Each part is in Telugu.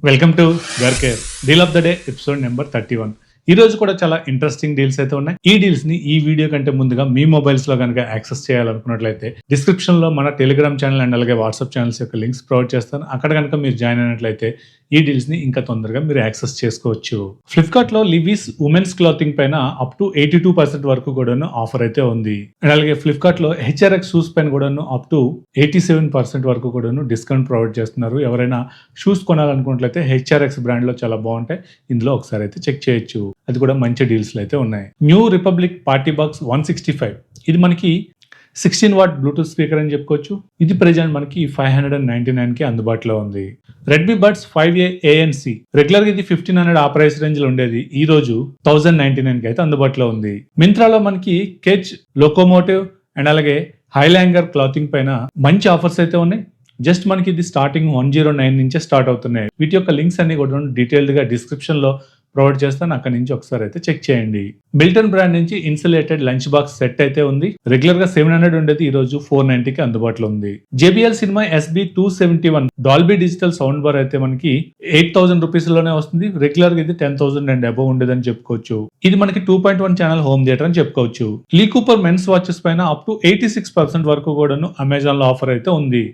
వెల్కమ్ టు గర్ care deal of the day episode number 31. ఈ రోజు కూడా చాలా ఇంట్రెస్టింగ్ డీల్స్ అయితే ఉన్నాయి. ఈ డీల్స్ ని ఈ వీడియో కంటే ముందుగా మీ మొబైల్స్ లో కనుక యాక్సెస్ చేయాలనుకున్నట్లయితే డిస్క్రిప్షన్ లో మన టెలిగ్రామ్ ఛానల్ అండ్ అలాగే వాట్సాప్ ఛానల్స్ యొక్క లింక్స్ ప్రొవైడ్ చేస్తాను. అక్కడ కనుక మీరు జాయిన్ అయినట్లయితే ఈ డీల్స్ ని ఇంకా తొందరగా మీరు యాక్సెస్ చేసుకోవచ్చు. ఫ్లిప్కార్ట్ లో లివీస్ ఉమెన్స్ క్లాతింగ్ పైన అప్ టు 82% వరకు కూడాను ఆఫర్ అయితే ఉంది. అండ్ అలాగే ఫ్లిప్కార్ట్ లో హెచ్ఆర్ఎక్స్ షూస్ పైన కూడాను అప్ టు 87% వరకు కూడాను డిస్కౌంట్ ప్రొవైడ్ చేస్తున్నారు. ఎవరైనా షూస్ కొనాలనుకున్నట్లయితే హెచ్ఆర్ఎక్స్ బ్రాండ్ లో చాలా బాగుంటాయి. ఇందులో ఒకసారి అయితే చెక్ చేయొచ్చు. అది కూడా మంచి డీల్స్ అయితే ఉన్నాయి. న్యూ రిపబ్లిక్ పార్టీ బాక్స్ 165 ఇది మనకి 16 వాట్ బ్లూటూత్ స్పీకర్ అని చెప్పుకోవచ్చు. ఇది ప్రెజెంట్ మనకి 599 కి అందుబాటులో ఉంది. Redmi buds 5A ANC regular గా ఇది 1500 ఆ ప్రైస్ రేంజ్ లో ఉండేది. ఈ రోజు 1099 కి అయితే అందుబాటులో ఉంది. మింత్రాలో మనకి కెచ్ లోకోమోటివ్ అండ్ అలాగే హైలాంగర్ క్లాతింగ్ పైన మంచి ఆఫర్స్ అయితే ఉన్నాయి. జస్ట్ మనకి ఇది స్టార్టింగ్ 109 నుంచే స్టార్ట్ అవుతున్నాయి. వీటి యొక్క లింక్స్ అన్ని కూడా డీటెయిల్డ్ గా డిస్క్రిప్షన్ లో ప్రొవైడ్ చేస్తాను. అక్కడ నుంచి ఒకసారి అయితే చెక్ చేయండి. మిల్టన్ బ్రాండ్ నుంచి ఇన్సులేటెడ్ లంచ్ బాక్స్ సెట్ అయితే ఉంది. రెగ్యులర్ గా 700 ఉండేది, ఈ రోజు 490 కి అందుబాటులో ఉంది. JBL cinema SB271 Dolby digital sound bar అయితే మనకి 8000 రూపీస్ లోనే వస్తుంది. రెగ్యులర్ గా ఇది 10,000 అండ్ అబౌవ్ ఉండేదని చెప్పుకోవచ్చు. ఇది మనకి 2.1 ఛానల్ హోమ్ థియేటర్ అని చెప్పుకోవచ్చు. లీ కూపర్ మెన్స్ వాచెస్ పైన అప్ టు 86% వరకు కూడాను అమెజాన్ లో ఆఫర్ అయితే ఉంది.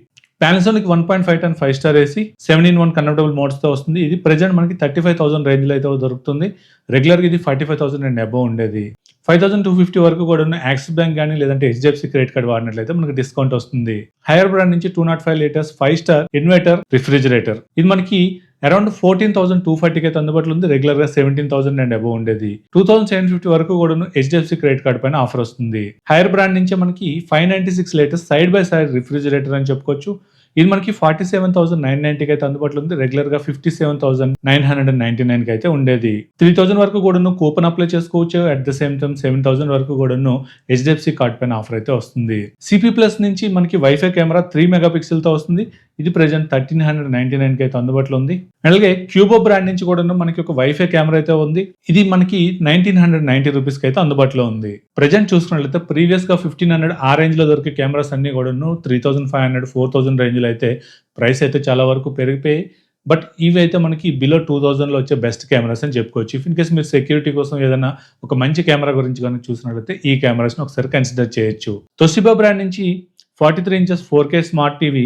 పానాసోనిక్ 1.5 టన్ 5 star AC 7-in-1 convertible modes తో వస్తుంది. ఇది ప్రెజెంట్ మనకి 35,000 రేంజ్ లో అయితే దొరుకుతుంది. రెగ్యులర్ గా ఇది 45,000 అండ్ అబౌవ్ ఉండేది. 5,250 వరకు కూడా ఉన్న యాక్సిస్ బ్యాంక్ కానీ లేదంటే HDFC క్రెడిట్ కార్డ్ వాడినట్లయితే మనకి డిస్కౌంట్ వస్తుంది. హైయర్ బ్రాండ్ నుంచి 205 లీటర్స్ 5 స్టార్ ఇన్వర్టర్ రిఫ్రిజిరేటర్ ఇది మనకి అరౌండ్ 14,240 అయితే అందుబాటులో ఉంది. రెగ్యులర్ గా 17,000 అండ్ అబౌవ్ ఉండేది. 2,750 వరకు కూడా HDFC క్రెడిట్ కార్డ్ పైన ఆఫర్ వస్తుంది. హైయర్ బ్రాండ్ నుంచి మనకి 596 litres side by side refrigerator అని చెప్పుకోవచ్చు. ఇది మనకి 47,990 కి అయితే అందుబాటులో ఉంది. రెగ్యులర్ గా 57,999 కి అయితే ఉండేది. 3,000 వరకు కూడాను కూపన్ అప్లై చేసుకోవచ్చు. అట్ ద సేమ్ టైం 7,000 వరకు కూడాను HDFC కార్డ్ పైన ఆఫర్ అయితే వస్తుంది. CP ప్లస్ నుంచి మనకి వైఫై కెమెరా 3 మెగాపిక్సెల్ తో వస్తుంది. ఇది ప్రెజెంట్ 1,399 కి అయితే అందుబాటులో ఉంది. అలాగే క్యూబో బ్రాండ్ నుంచి కూడాను మనకి ఒక వైఫై కెమెరా అయితే ఉంది. ఇది మనకి 1,990 రూపీస్ కి అయితే అందుబాటులో ఉంది. ప్రెజెంట్ చూసుకున్నట్లయితే ప్రీవియస్ గా 1,500 ఆ రేంజ్ లో దొరికే కెమెరాస్ అన్ని కూడాను 3,500 4,000 రేంజ్ లో అయితే ప్రైస్ అయితే చాలా వరకు పెరిగిపోయి. బట్ ఇవి అయితే మనకి బిలో 2,000 లో వచ్చే బెస్ట్ కెమెరాస్ అని చెప్పుకోవచ్చు. ఇఫ్ ఇన్ కేస్ మీరు సెక్యూరిటీ కోసం ఏదైనా ఒక మంచి కెమెరా గురించి కనుక చూసినట్లయితే ఈ కెమెరాస్ ని ఒకసారి కన్సిడర్ చేయొచ్చు. తొషిబా బ్రాండ్ నుంచి 43 ఇంచెస్ 4K స్మార్ట్ టీవీ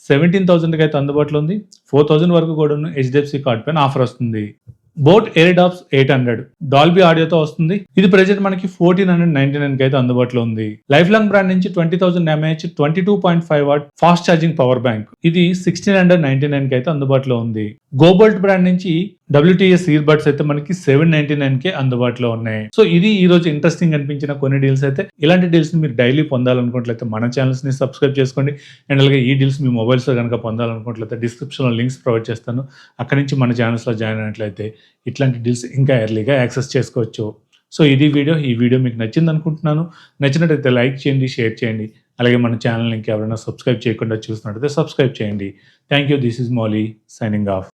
17,000 కి అయితే అందుబాటులో ఉంది. 4,000 వరకు కూడా HDFC కార్డ్ పైన ఆఫర్ వస్తుంది. బోట్ ఎయిర్డాప్స్ 800 డాల్బీ ఆడియోతో వస్తుంది. ఇది ప్రెజెంట్ మనకి 1,499 కి అయితే అందుబాటులో ఉంది. లైఫ్ లాంగ్ బ్రాండ్ నుంచి 20,000 mAh 22.5 watt fast charging power bank ఇది 1,699 కి అయితే అందుబాటులో ఉంది. గోబోల్ట్ బ్రాండ్ నుంచి WTS ఇయర్ బడ్స్ అయితే మనకి 799 కి అందుబాటులో ఉన్నాయి. సో ఇది ఈ రోజు ఇంట్రెస్టింగ్ అనిపించిన కొన్ని డీల్స్ అయితే. ఇలాంటి డీల్స్ ని మీరు డైలీ పొందాలనుకున్నట్లయితే మన ఛానల్స్ ని సబ్స్క్రైబ్ చేసుకోండి. అండ్ అలాగే ఈ డీల్స్ మీ మొబైల్స్ లో కనుక పొందాలనుకున్నట్లయితే డిస్క్రిప్షన్ లో లింక్స్ ప్రొవైడ్ చేస్తాను. అక్కడి నుంచి మన ఛానల్స్ లో జాయిన్ అయినట్లయితే ఇట్లాంటి డీల్స్ ఇంకా ఎర్లీగా యాక్సెస్ చేసుకోవచ్చు. సో ఇది వీడియో. ఈ వీడియో మీకు నచ్చింది అనుకుంటున్నాను. నచ్చినట్లయితే లైక్ చేయండి, షేర్ చేయండి. అలాగే మన ఛానల్ ఇంకా ఎవరైనా సబ్స్క్రైబ్ చేయకుండా చూసినట్లయితే సబ్స్క్రైబ్ చేయండి. Thank you. This is Mouli signing off.